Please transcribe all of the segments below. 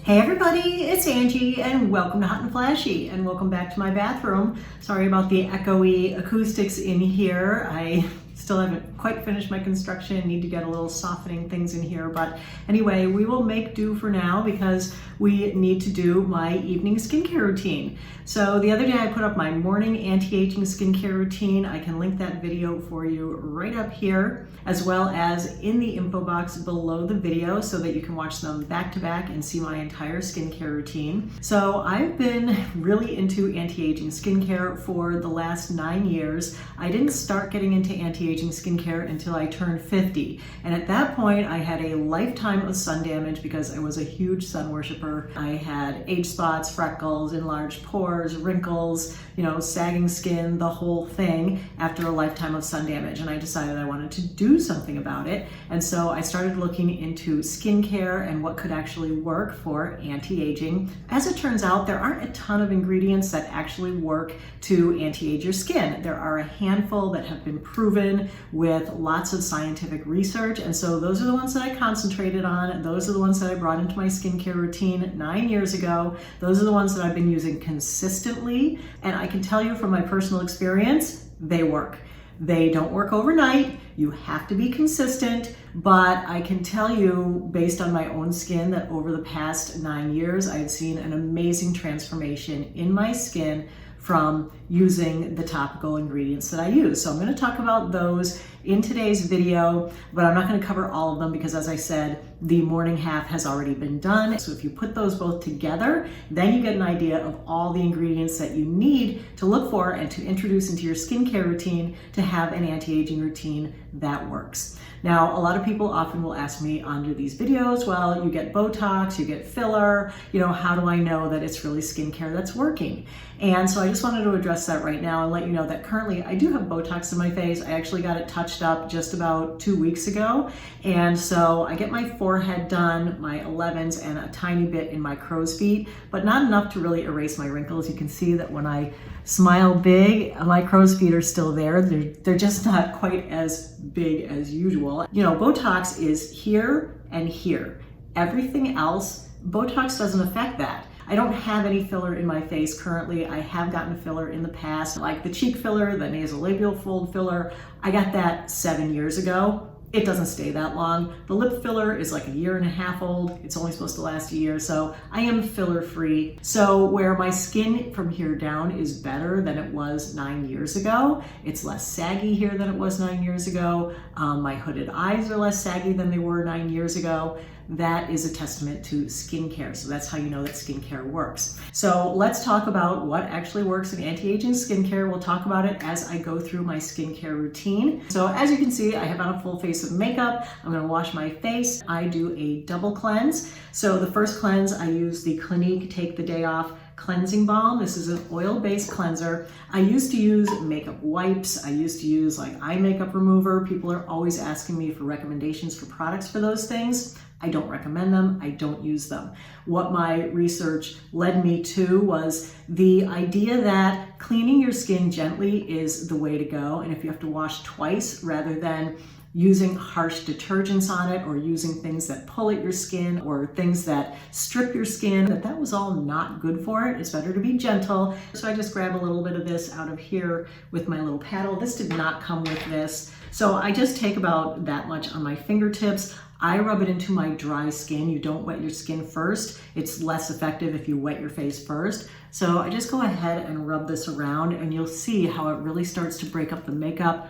Hey everybody, it's Angie and welcome to Hot and Flashy and welcome back to my bathroom. Sorry about the echoey acoustics in here. I still haven't quite finished my construction, need to get a little softening things in here, but anyway, we will make do for now because we need to do my evening skincare routine. So the other day I put up my morning anti-aging skincare routine. I can link that video for you right up here, as well as in the info box below the video so that you can watch them back to back and see my entire skincare routine. So I've been really into anti-aging skincare for the last 9 years. I didn't start getting into anti-aging skincare until I turned 50. And at that point, I had a lifetime of sun damage because I was a huge sun worshiper. I had age spots, freckles, enlarged pores, wrinkles, sagging skin, the whole thing after a lifetime of sun damage. And I decided I wanted to do something about it. And so I started looking into skincare and what could actually work for anti-aging. As it turns out, there aren't a ton of ingredients that actually work to anti-age your skin. There are a handful that have been proven with lots of scientific research. And so those are the ones that I concentrated on. Those are the ones that I brought into my skincare routine 9 years ago. Those are the ones that I've been using consistently. And I can tell you from my personal experience, they work. They don't work overnight. You have to be consistent, but I can tell you based on my own skin that over the past 9 years, I've seen an amazing transformation in my skin from using the topical ingredients that I use. So I'm going to talk about those in today's video, but I'm not going to cover all of them because, as I said, the morning half has already been done. So if you put those both together, then you get an idea of all the ingredients that you need to look for and to introduce into your skincare routine to have an anti-aging routine that works. Now, a lot of people often will ask me under these videos, well, you get Botox, you get filler, how do I know that it's really skincare that's working? And so I just wanted to address that right now and let you know that currently I do have Botox in my face. I actually got it touched up just about 2 weeks ago. And so I get my forehead done, my 11s, and a tiny bit in my crow's feet, but not enough to really erase my wrinkles. You can see that when I smile big, my crow's feet are still there. They're just not quite as big as usual. Botox is here and here. Everything else, Botox doesn't affect that. I don't have any filler in my face currently. I have gotten filler in the past, like the cheek filler, the nasolabial fold filler. I got that 7 years ago. It doesn't stay that long. The lip filler is like 1.5 years old. It's only supposed to last a year, so I am filler free. So where my skin from here down is better than it was 9 years ago, it's less saggy here than it was 9 years ago. My hooded eyes are less saggy than they were 9 years ago. That is a testament to skincare. So that's how you know that skincare works. So let's talk about what actually works in anti-aging skincare. We'll talk about it as I go through my skincare routine. So as you can see, I have on a full face of makeup. I'm gonna wash my face. I do a double cleanse. So the first cleanse, I use the Clinique Take the Day Off cleansing balm. This is an oil-based cleanser. I used to use makeup wipes. I used to use like eye makeup remover. People are always asking me for recommendations for products for those things. I don't recommend them. I don't use them. What my research led me to was the idea that cleaning your skin gently is the way to go. And if you have to wash twice rather than using harsh detergents on it or using things that pull at your skin or things that strip your skin, that was all not good for it. It's better to be gentle. So I just grab a little bit of this out of here with my little paddle. This did not come with this. So I just take about that much on my fingertips. I rub it into my dry skin. You don't wet your skin first. It's less effective if you wet your face first. So I just go ahead and rub this around and you'll see how it really starts to break up the makeup,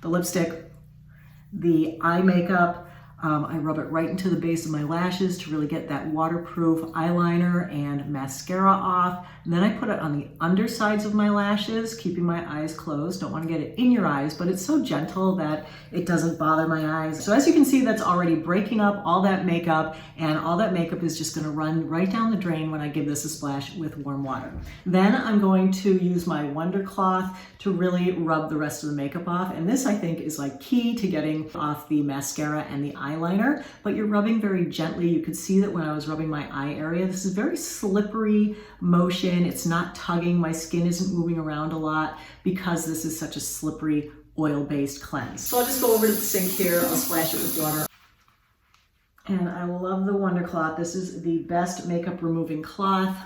the lipstick, the eye makeup. I rub it right into the base of my lashes to really get that waterproof eyeliner and mascara off. And then I put it on the undersides of my lashes, keeping my eyes closed. Don't want to get it in your eyes, but it's so gentle that it doesn't bother my eyes. So as you can see, that's already breaking up all that makeup, and all that makeup is just going to run right down the drain when I give this a splash with warm water. Then I'm going to use my Wonder Cloth to really rub the rest of the makeup off. And this, I think, is like key to getting off the mascara and the eyeliner, but you're rubbing very gently. You could see that when I was rubbing my eye area, this is very slippery motion. It's not tugging. My skin isn't moving around a lot because this is such a slippery oil-based cleanse. So I'll just go over to the sink here. I'll splash it with water. And I love the Wonder Cloth. This is the best makeup removing cloth.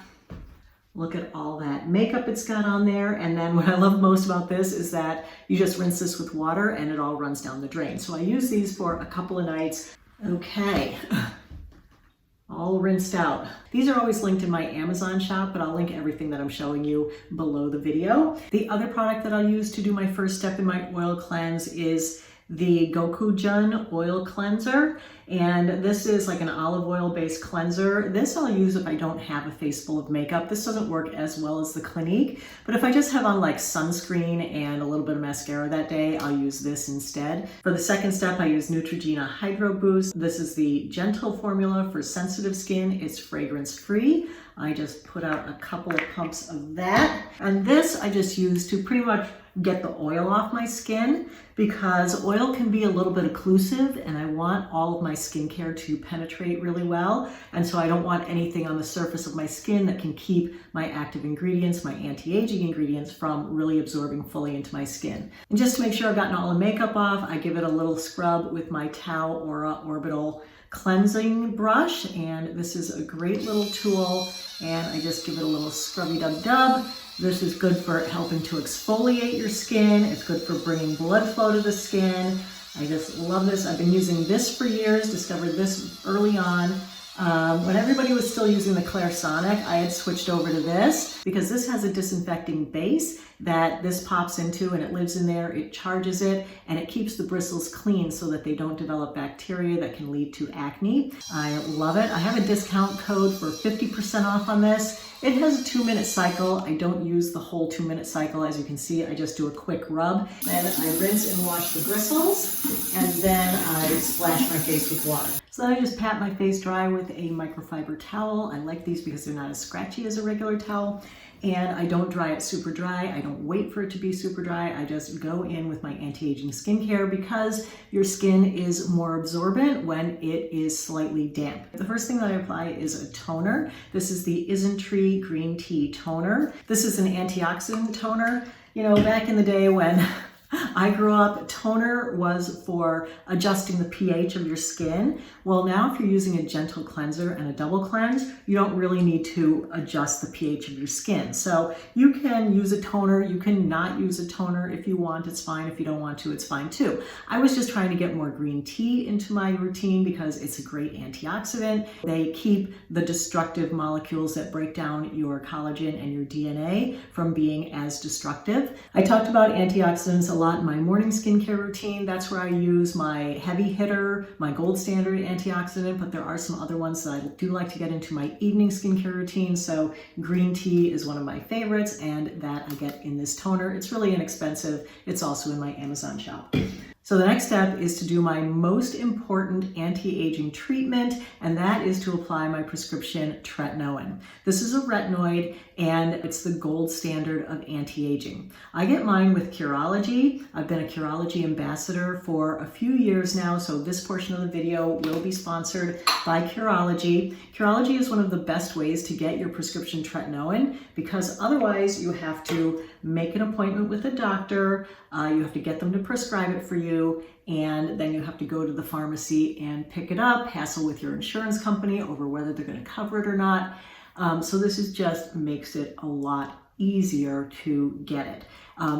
Look at all that makeup it's got on there. And then what I love most about this is that you just rinse this with water and it all runs down the drain. So I use these for a couple of nights. Okay, all rinsed out. These are always linked in my Amazon shop, but I'll link everything that I'm showing you below the video. The other product that I'll use to do my first step in my oil cleanse is the Gokujun oil cleanser, and this is like an olive oil based cleanser. This I'll use if I don't have a face full of makeup. This doesn't work as well as the Clinique, but if I just have on like sunscreen and a little bit of mascara that day, I'll use this instead. For the second step, I use Neutrogena Hydro Boost. This is the gentle formula for sensitive skin. It's fragrance free. I just put out a couple of pumps of that, and this I just use to pretty much get the oil off my skin, because oil can be a little bit occlusive and I want all of my skincare to penetrate really well. And so I don't want anything on the surface of my skin that can keep my active ingredients, my anti-aging ingredients, from really absorbing fully into my skin. And just to make sure I've gotten all the makeup off, I give it a little scrub with my Tao Aura Orbital cleansing brush, and this is a great little tool, and I just give it a little scrubby dub dub. This is good for helping to exfoliate your skin. It's good for bringing blood flow to the skin. I just love this. I've been using this for years, discovered this early on. When everybody was still using the Clairsonic, I had switched over to this because this has a disinfecting base that this pops into, and it lives in there, it charges it, and it keeps the bristles clean so that they don't develop bacteria that can lead to acne. I love it. I have a discount code for 50% off on this. It has a 2-minute cycle. I don't use the whole 2-minute cycle. As you can see, I just do a quick rub. Then I rinse and wash the bristles, and then I splash my face with water. So then I just pat my face dry with a microfiber towel. I like these because they're not as scratchy as a regular towel. And I don't dry it super dry. I don't wait for it to be super dry. I just go in with my anti-aging skincare, because your skin is more absorbent when it is slightly damp. The first thing that I apply is a toner. This is the Isntree Green Tea Toner. This is an antioxidant toner. You know, back in the day when I grew up, toner was for adjusting the pH of your skin. Well, now if you're using a gentle cleanser and a double cleanse, you don't really need to adjust the pH of your skin. So you can use a toner, you can not use a toner if you want, it's fine. If you don't want to, it's fine too. I was just trying to get more green tea into my routine because it's a great antioxidant. They keep the destructive molecules that break down your collagen and your DNA from being as destructive. I talked about antioxidants a lot in my morning skincare routine. That's where I use my heavy hitter, my gold standard antioxidant, but there are some other ones that I do like to get into my evening skincare routine. So green tea is one of my favorites, and that I get in this toner. It's really inexpensive. It's also in my Amazon shop. So the next step is to do my most important anti-aging treatment, and that is to apply my prescription tretinoin. This is a retinoid, and it's the gold standard of anti-aging. I get mine with Curology. I've been a Curology ambassador for a few years now, so this portion of the video will be sponsored by Curology. Curology is one of the best ways to get your prescription tretinoin, because otherwise you have to make an appointment with a doctor, you have to get them to prescribe it for you, and then you have to go to the pharmacy and pick it up, hassle with your insurance company over whether they're going to cover it or not. So this is just makes it a lot easier to get it.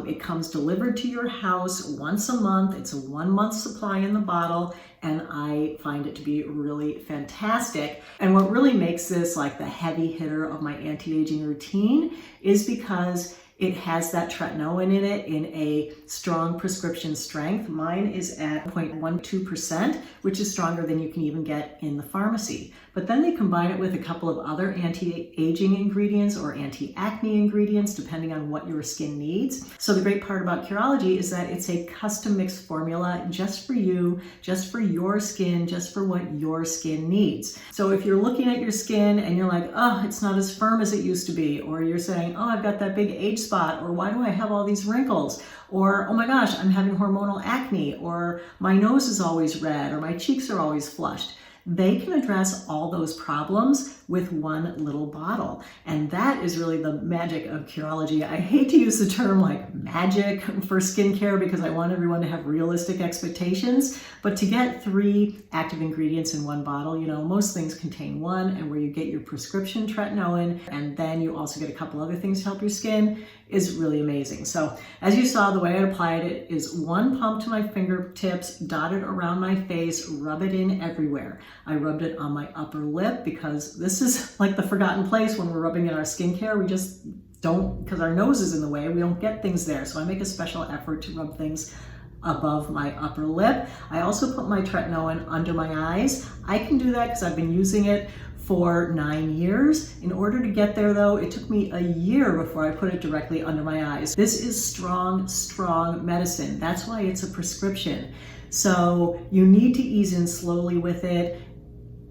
It comes delivered to your house once a month. It's a 1-month supply in the bottle, and I find it to be really fantastic. And what really makes this like the heavy hitter of my anti-aging routine is because it has that tretinoin in it in a strong prescription strength. Mine is at 0.12%, which is stronger than you can even get in the pharmacy. But then they combine it with a couple of other anti-aging ingredients or anti-acne ingredients, depending on what your skin needs. So the great part about Curology is that it's a custom mixed formula just for you, just for your skin, just for what your skin needs. So if you're looking at your skin and you're like, oh, it's not as firm as it used to be, or you're saying, oh, I've got that big age spot, or why do I have all these wrinkles? Or, oh my gosh, I'm having hormonal acne, or my nose is always red, or my cheeks are always flushed. they can address all those problems with one little bottle. And that is really the magic of Curology. I hate to use the term like magic for skincare because I want everyone to have realistic expectations, but to get 3 active ingredients in one bottle, you know, most things contain one, and where you get your prescription tretinoin, and then you also get a couple other things to help your skin, is really amazing. So as you saw, the way I applied it is 1 pump to my fingertips, dotted around my face, rub it in everywhere. I rubbed it on my upper lip because this is like the forgotten place when we're rubbing in our skincare. We just don't, because our nose is in the way, we don't get things there. So I make a special effort to rub things above my upper lip. I also put my tretinoin under my eyes. I can do that because I've been using it for 9 years. In order to get there though, it took me a year before I put it directly under my eyes. This is strong, strong medicine. That's why it's a prescription. So you need to ease in slowly with it.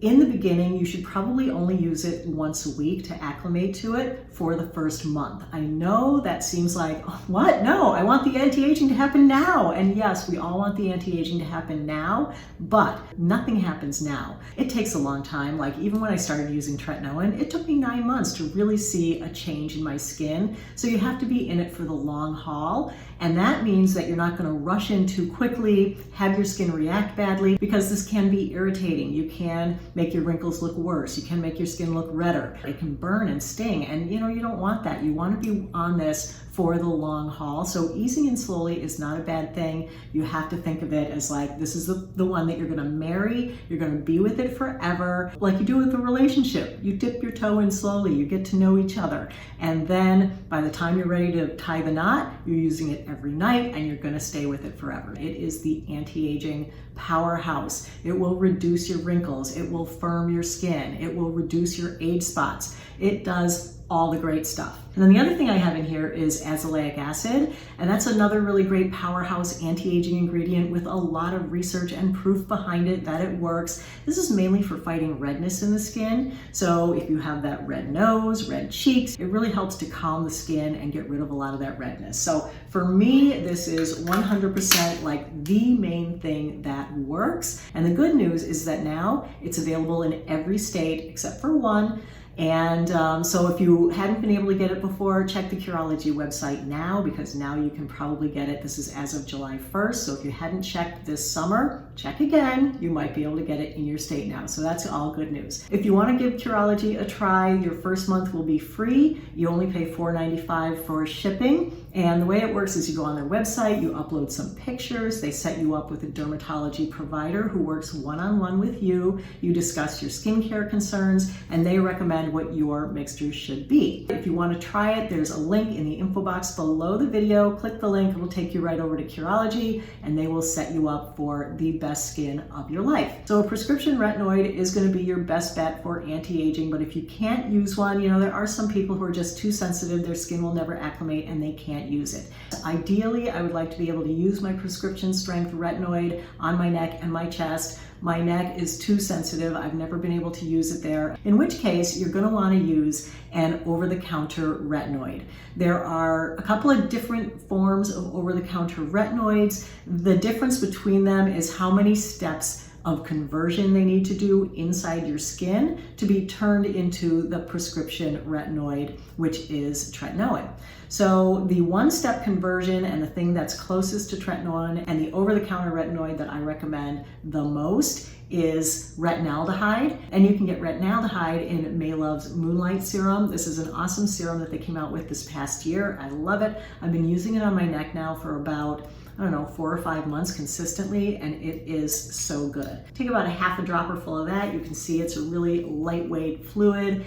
In the beginning, you should probably only use it once a week to acclimate to it for the first month. I know that seems like, what? No, I want the anti-aging to happen now. And yes, we all want the anti-aging to happen now, but nothing happens now. It takes a long time. Like even when I started using tretinoin, it took me 9 months to really see a change in my skin. So you have to be in it for the long haul. And that means that you're not going to rush in too quickly, have your skin react badly, because this can be irritating. You can make your wrinkles look worse. You can make your skin look redder. It can burn and sting. And you know, you don't want that. You want to be on this for the long haul. So easing in slowly is not a bad thing. You have to think of it as like, this is the one that you're going to marry. You're going to be with it forever. Like you do with a relationship. You dip your toe in slowly. You get to know each other. And then by the time you're ready to tie the knot, you're using it every night and you're going to stay with it forever. It is the anti-aging powerhouse. It will reduce your wrinkles. It will firm your skin. It will reduce your age spots. It does all the great stuff. And then the other thing I have in here is azelaic acid, and that's another really great powerhouse anti-aging ingredient with a lot of research and proof behind it that it works. This is mainly for fighting redness in the skin. So if you have that red nose, red cheeks, it really helps to calm the skin and get rid of a lot of that redness. So for me, this is 100% like the main thing that works. And the good news is that now it's available in every state except for one. And so if you hadn't been able to get it before, check the Curology website now, because now you can probably get it. This is as of July 1st. So if you hadn't checked this summer, check again. You might be able to get it in your state now. So that's all good news. If you want to give Curology a try, your first month will be free. You only pay $4.95 for shipping. And the way it works is you go on their website, you upload some pictures, they set you up with a dermatology provider who works one-on-one with you. You discuss your skincare concerns, and they recommend what your mixture should be. If you want to try it, there's a link in the info box below the video. Click the link, it'll take you right over to Curology, and they will set you up for the best skin of your life. So a prescription retinoid is going to be your best bet for anti-aging, but if you can't use one, you know, there are some people who are just too sensitive, their skin will never acclimate and they can't use it. Ideally, I would like to be able to use my prescription strength retinoid on my neck and my chest. My neck is too sensitive. I've never been able to use it there, in which case you're going to want to use an over-the-counter retinoid. There are a couple of different forms of over-the-counter retinoids. The difference between them is how many steps of conversion they need to do inside your skin to be turned into the prescription retinoid, which is tretinoin. So the one-step conversion and the thing that's closest to tretinoin and the over-the-counter retinoid that I recommend the most is retinaldehyde, and you can get retinaldehyde in Maylove's Moonlight Serum. This is an awesome serum that they came out with this past year. I love it. I've been using it on my neck now for about, I don't know, 4 or 5 months consistently, and it is so good. Take about a half a dropper full of that. You can see it's a really lightweight fluid,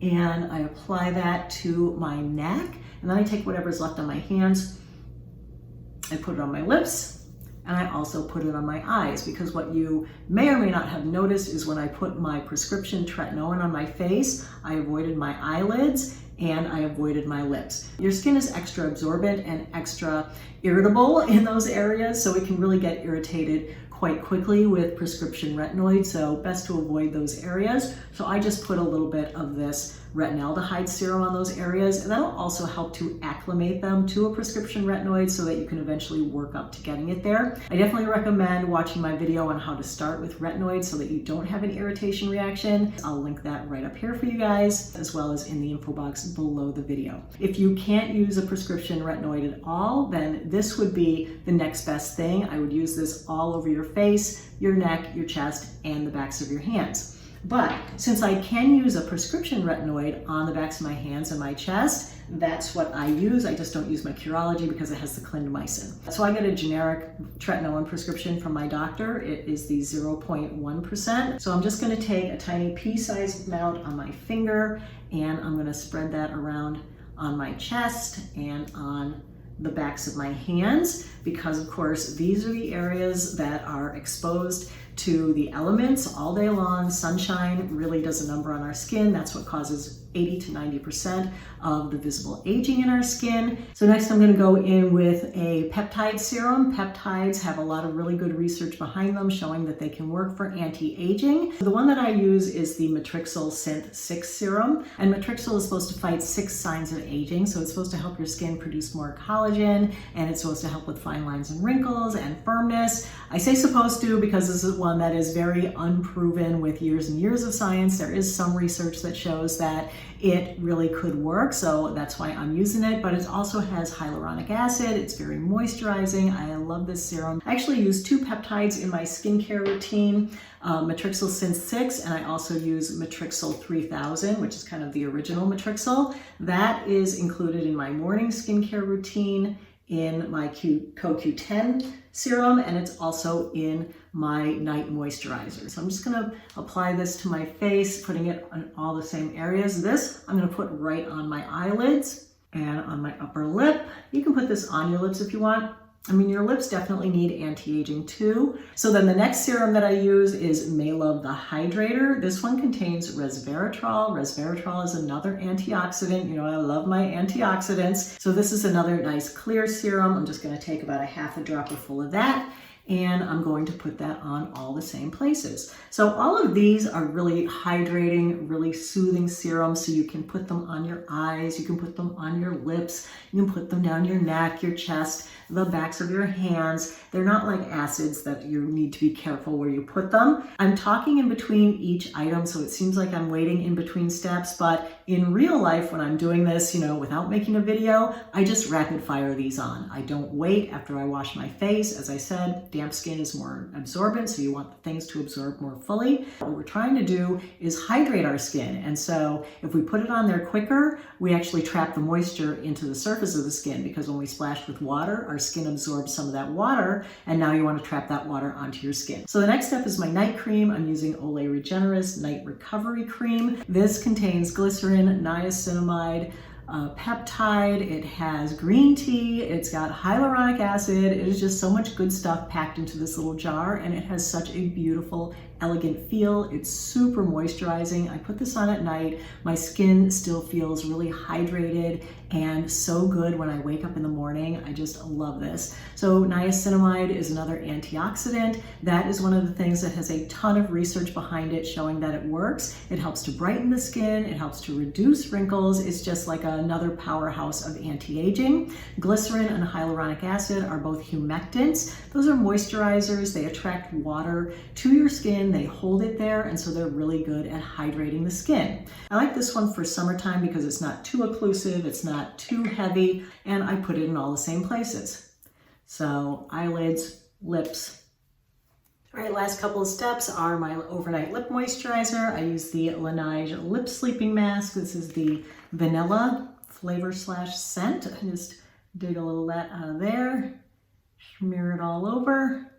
and I apply that to my neck, and then I take whatever's left on my hands, I put it on my lips, and I also put it on my eyes, because what you may or may not have noticed is when I put my prescription tretinoin on my face, I avoided my eyelids and I avoided my lips. Your skin is extra absorbent and extra irritable in those areas, so it can really get irritated quite quite quickly with prescription retinoids, so best to avoid those areas. So I just put a little bit of this retinaldehyde serum on those areas, and that'll also help to acclimate them to a prescription retinoid so that you can eventually work up to getting it there. I definitely recommend watching my video on how to start with retinoids so that you don't have an irritation reaction. I'll link that right up here for you guys, as well as in the info box below the video. If you can't use a prescription retinoid at all, then this would be the next best thing. I would use this all over your face, your neck, your chest, and the backs of your hands. But since I can use a prescription retinoid on the backs of my hands and my chest, that's what I use. I just don't use my Curology because it has the clindamycin. So I get a generic Tretinoin prescription from my doctor. It is the 0.1%. So I'm just gonna take a tiny pea-sized amount on my finger, and I'm gonna spread that around on my chest and on the backs of my hands, because of course these are the areas that are exposed to the elements all day long. Sunshine really does a number on our skin. That's what causes 80 to 90% of the visible aging in our skin. So next I'm going to go in with a peptide serum. Peptides have a lot of really good research behind them showing that they can work for anti-aging. The one that I use is the Matrixyl Synth6 serum, and Matrixyl is supposed to fight 6 signs of aging. So it's supposed to help your skin produce more collagen, and it's supposed to help with fine lines and wrinkles and firmness. I say supposed to because this is one that is very unproven with years and years of science. There is some research that shows that it really could work, so that's why I'm using it, but it also has hyaluronic acid. It's very moisturizing. I love this serum. I actually use 2 peptides in my skincare routine, Matrixyl Synth6, and I also use Matrixyl 3000, which is kind of the original Matrixyl. That is included in my morning skincare routine, in my CoQ10 serum, and it's also in my night moisturizer. So I'm just gonna apply this to my face, putting it on all the same areas. This I'm gonna put right on my eyelids and on my upper lip. You can put this on your lips if you want. I mean, your lips definitely need anti-aging too. So then the next serum that I use is Maylove the Hydrator. This one contains resveratrol. Resveratrol is another antioxidant. You know, I love my antioxidants. So this is another nice clear serum. I'm just gonna take about a half a dropper full of that, and I'm going to put that on all the same places. So all of these are really hydrating, really soothing serums, so you can put them on your eyes, you can put them on your lips, you can put them down your neck, your chest, the backs of your hands. They're not like acids that you need to be careful where you put them. I'm talking in between each item, so it seems like I'm waiting in between steps, but in real life, when I'm doing this, you know, without making a video, I just rapid fire these on. I don't wait after I wash my face. As I said, damp skin is more absorbent, so you want the things to absorb more fully. What we're trying to do is hydrate our skin, and so if we put it on there quicker, we actually trap the moisture into the surface of the skin, because when we splash with water, our skin absorbs some of that water, and now you want to trap that water onto your skin. So the next step is my night cream. I'm using Olay Regenerist Night Recovery Cream. This contains glycerin, niacinamide, peptide, it has green tea, it's got hyaluronic acid. It is just so much good stuff packed into this little jar, and it has such a beautiful, elegant feel. It's super moisturizing. I put this on at night. My skin still feels really hydrated and so good when I wake up in the morning. I just love this. So niacinamide is another antioxidant. That is one of the things that has a ton of research behind it showing that it works. It helps to brighten the skin. It helps to reduce wrinkles. It's just like another powerhouse of anti-aging. Glycerin and hyaluronic acid are both humectants. Those are moisturizers. They attract water to your skin. They hold it there, and so they're really good at hydrating the skin. I like this one for summertime because it's not too occlusive, it's not too heavy, and I put it in all the same places. So eyelids, lips. All right, last couple of steps are my overnight lip moisturizer. I use the Laneige Lip Sleeping Mask. This is the vanilla flavor / scent. I just dig a little of that out of there, smear it all over,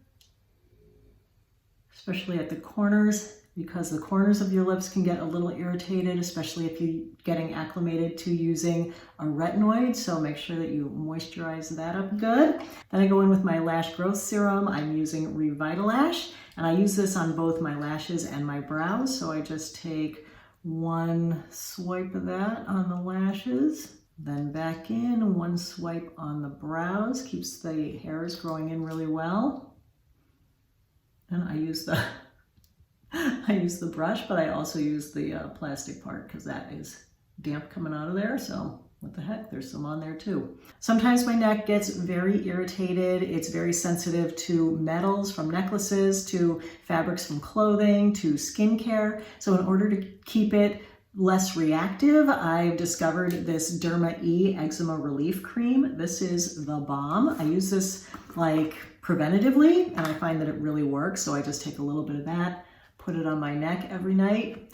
especially at the corners, because the corners of your lips can get a little irritated, especially if you're getting acclimated to using a retinoid. So make sure that you moisturize that up good. Then I go in with my lash growth serum. I'm using Revitalash, and I use this on both my lashes and my brows. So I just take one swipe of that on the lashes, then back in, one swipe on the brows, keeps the hairs growing in really well. And I use the I use the brush, but I also use the plastic part because that is damp coming out of there. So what the heck, there's some on there too. Sometimes my neck gets very irritated. It's very sensitive to metals from necklaces, to fabrics from clothing, to skincare. So in order to keep it less reactive, I've discovered this Derma E Eczema Relief Cream. This is the bomb. I use this like preventatively, and I find that it really works. So I just take a little bit of that, put it on my neck every night.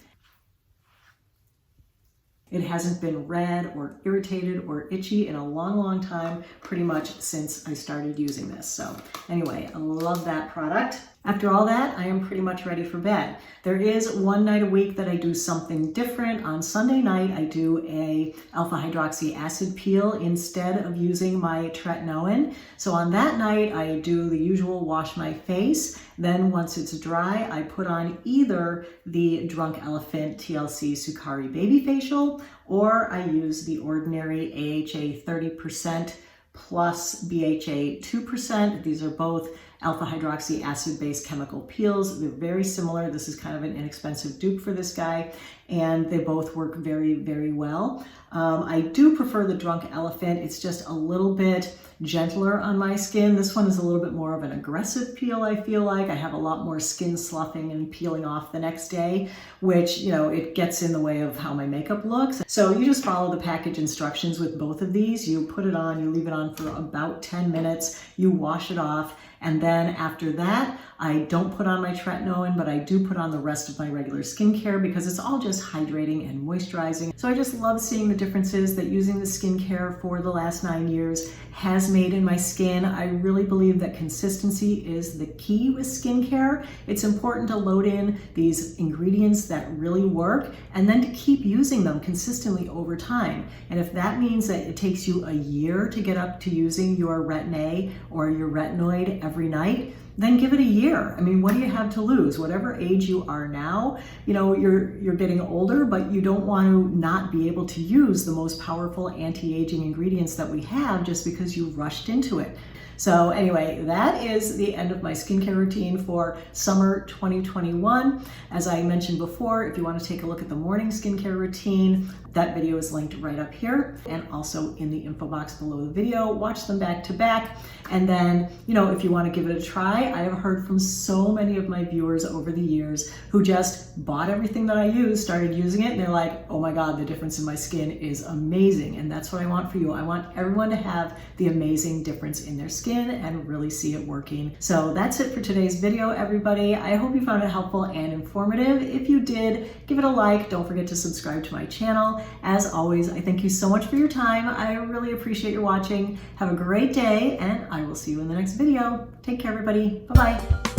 It hasn't been red or irritated or itchy in a long, long time, pretty much since I started using this. So anyway, I love that product. After all that, I am pretty much ready for bed. There is one night a week that I do something different. On Sunday night, I do a alpha hydroxy acid peel instead of using my Tretinoin. So on that night, I do the usual wash my face. Then once it's dry, I put on either the Drunk Elephant TLC Sukari Baby Facial, or I use the ordinary AHA 30% plus BHA 2%. These are both alpha hydroxy acid-based chemical peels. They're very similar. This is kind of an inexpensive dupe for this guy, and they both work very, very well. I do prefer the Drunk Elephant. It's just a little bit gentler on my skin. This one is a little bit more of an aggressive peel, I feel like. I have a lot more skin sloughing and peeling off the next day, which, you know, it gets in the way of how my makeup looks. So you just follow the package instructions with both of these. You put it on, you leave it on for about 10 minutes, you wash it off, and then after that, I don't put on my Tretinoin, but I do put on the rest of my regular skincare because it's all just hydrating and moisturizing. So I just love seeing the differences that using the skincare for the last 9 years has made in my skin. I really believe that consistency is the key with skincare. It's important to load in these ingredients that really work and then to keep using them consistently over time. And if that means that it takes you a year to get up to using your Retin-A or your retinoid every night, then give it a year. I mean, what do you have to lose? Whatever age you are now, you know, you're getting older, but you don't want to not be able to use the most powerful anti-aging ingredients that we have just because you rushed into it. So anyway, that is the end of my skincare routine for summer 2021. As I mentioned before, if you want to take a look at the morning skincare routine, that video is linked right up here and also in the info box below the video. Watch them back to back. And then, you know, if you want to give it a try, I have heard from so many of my viewers over the years who just bought everything that I use, started using it, and they're like, oh my God, the difference in my skin is amazing. And that's what I want for you. I want everyone to have the amazing difference in their skin and really see it working. So that's it for today's video, everybody. I hope you found it helpful and informative. If you did, give it a like. Don't forget to subscribe to my channel. As always, I thank you so much for your time. I really appreciate your watching. Have a great day, and I will see you in the next video. Take care, everybody. Bye-bye.